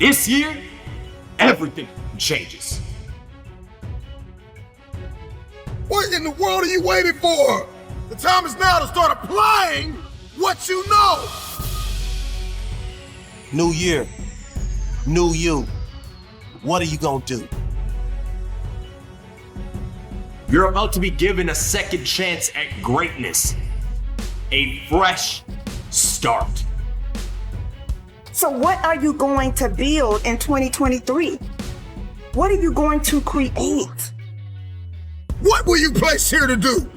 This year, everything changes. What in the world are you waiting for? The time is now to start applying what you know. New year, new you. What are you gonna do? You're about to be given a second chance at greatness. A fresh start. So what are you going to build in 2023? What are you going to create? What were you placed here to do?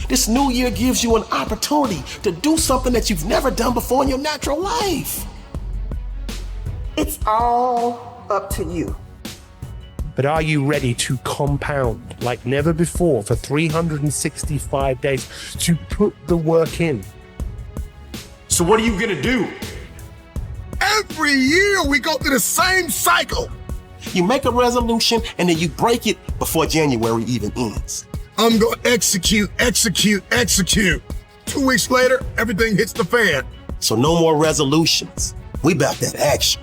This new year gives you an opportunity to do something that you've never done before in your natural life. It's all up to you. But are you ready to compound like never before for 365 days to put the work in? So what are you gonna do? Every year we go through the same cycle. You make a resolution and then you break it before January even ends. I'm gonna execute. 2 weeks later, everything hits the fan. So no more resolutions. We back that action.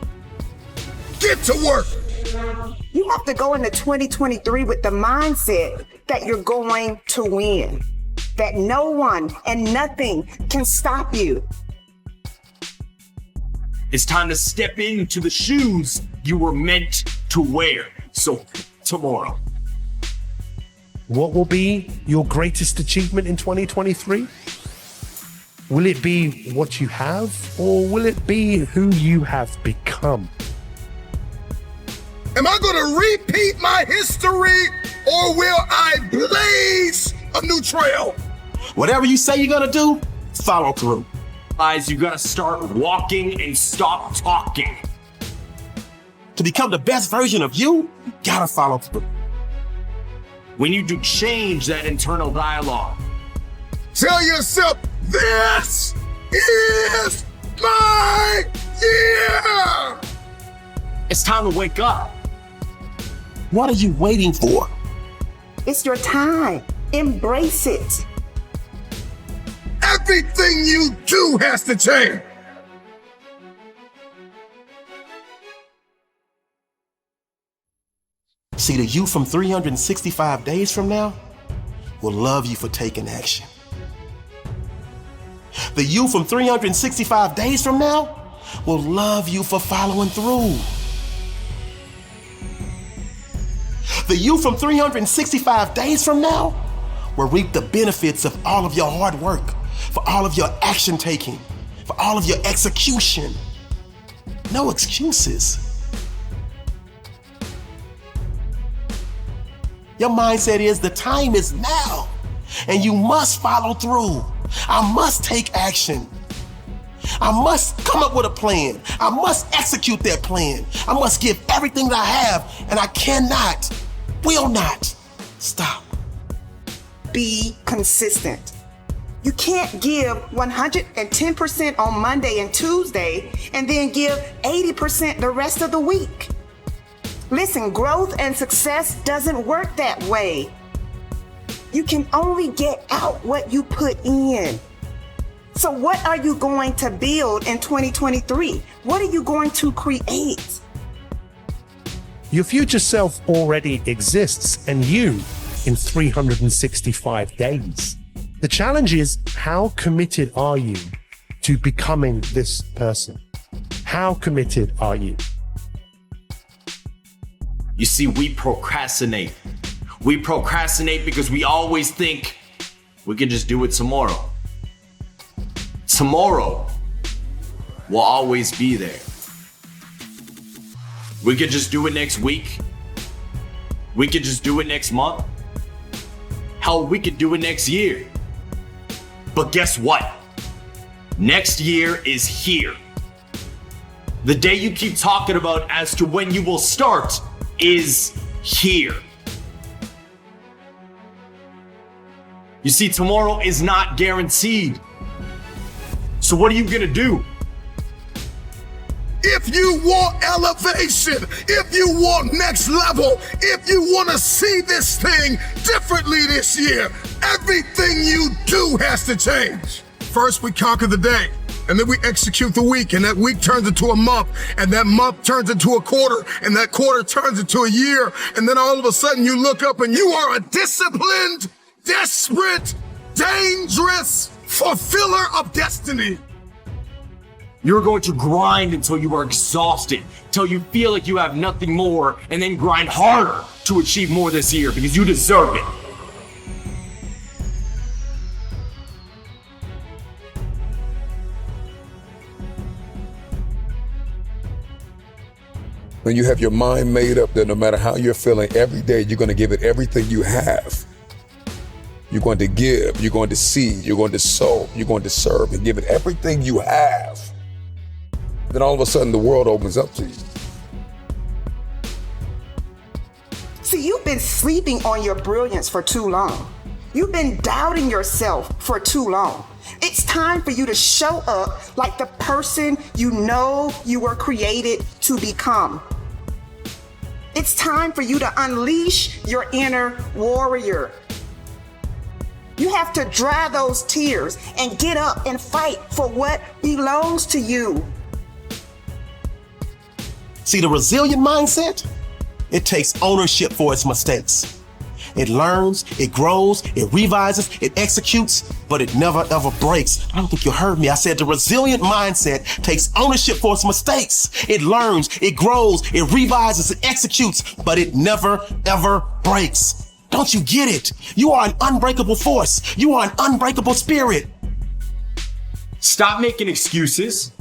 Get to work. You have to go into 2023 with the mindset that you're going to win, that no one and nothing can stop you. It's time to step into the shoes you were meant to wear. So tomorrow. What will be your greatest achievement in 2023? Will it be what you have, or will it be who you have become? Am I gonna repeat my history, or will I blaze a new trail? Whatever you say you're gonna do, follow through. Guys, you gotta start walking and stop talking. To become the best version of you, you gotta follow through. We need to change that internal dialogue. Tell yourself, this is my year. It's time to wake up. What are you waiting for? It's your time. Embrace it. Everything you do has to change. See, the you from 365 days from now will love you for taking action. The you from 365 days from now will love you for following through. The you from 365 days from now will reap the benefits of all of your hard work, for all of your action taking, for all of your execution. No excuses. Your mindset is the time is now, and you must follow through. I must take action. I must come up with a plan. I must execute that plan. I must give everything that I have, and I cannot, will not stop. Be consistent. You can't give 110% on Monday and Tuesday and then give 80% the rest of the week. Listen, growth and success doesn't work that way. You can only get out what you put in. So what are you going to build in 2023? What are you going to create? Your future self already exists, and you in 365 days. The challenge is, how committed are you to becoming this person? How committed are you? You see, we procrastinate. We procrastinate because we always think we can just do it tomorrow. Tomorrow will always be there. We could just do it next week. We could just do it next month. Hell, we could do it next year. But guess what? Next year is here. The day you keep talking about as to when you will start is here. You see, tomorrow is not guaranteed. So what are you gonna do? If you want elevation, if you want next level, if you want to see this thing differently this year, everything you do has to change. First, we conquer the day. and then we execute the week, and that week turns into a month, and that month turns into a quarter, and that quarter turns into a year, and then all of a sudden you look up and you are a disciplined, desperate, dangerous fulfiller of destiny. You're going to grind until you are exhausted, until you feel like you have nothing more, and then grind harder to achieve more this year because you deserve it. When you have your mind made up that no matter how you're feeling, every day you're going to give it everything you have. You're going to give, you're going to seed, you're going to sow, you're going to serve and give it everything you have. Then all of a sudden the world opens up to you. See, you've been sleeping on your brilliance for too long. You've been doubting yourself for too long. It's time for you to show up like the person you know you were created to become. It's time for you to unleash your inner warrior. You have to dry those tears and get up and fight for what belongs to you. See, the resilient mindset, it takes ownership for its mistakes. It learns, it grows, it revises, it executes, but it never ever breaks. I don't think you heard me. I said the resilient mindset takes ownership for its mistakes. It learns, it grows, it revises, it executes, but it never ever breaks. Don't you get it? You are an unbreakable force. You are an unbreakable spirit. Stop making excuses.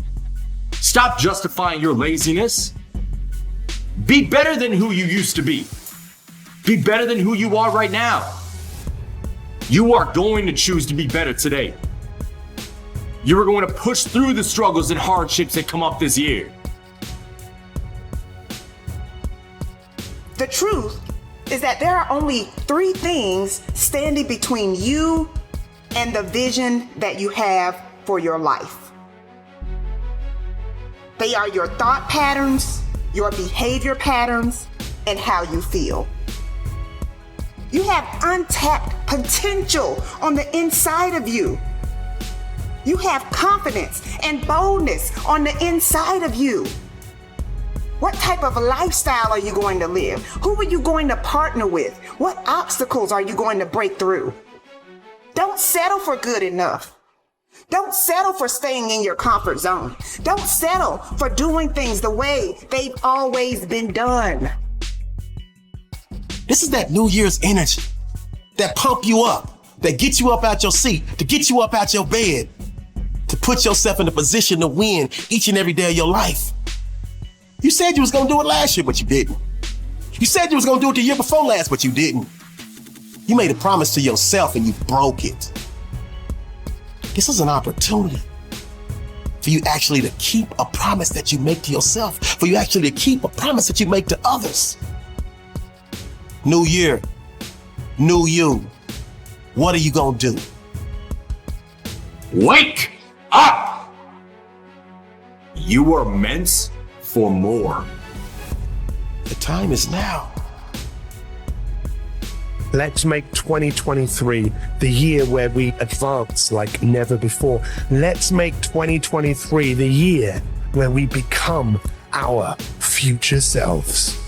Stop justifying your laziness. Be better than who you used to be. Be better than who you are right now. You are going to choose to be better today. You are going to push through the struggles and hardships that come up this year. The truth is that there are only 3 things standing between you and the vision that you have for your life. They are your thought patterns, your behavior patterns, and how you feel. You have untapped potential on the inside of you. You have confidence and boldness on the inside of you. What type of a lifestyle are you going to live? Who are you going to partner with? What obstacles are you going to break through? Don't settle for good enough. Don't settle for staying in your comfort zone. Don't settle for doing things the way they've always been done. This is that New Year's energy that pump you up, that get you up out your seat, to get you up out your bed, to put yourself in a position to win each and every day of your life. You said you was gonna do it last year, but you didn't. You said you was gonna do it the year before last, but you didn't. You made a promise to yourself and you broke it. This is an opportunity for you actually to keep a promise that you make to yourself, for you actually to keep a promise that you make to others. New year, new you. What are you gonna do? Wake up! You are meant for more. The time is now. Let's make 2023 the year where we advance like never before. Let's make 2023 the year where we become our future selves.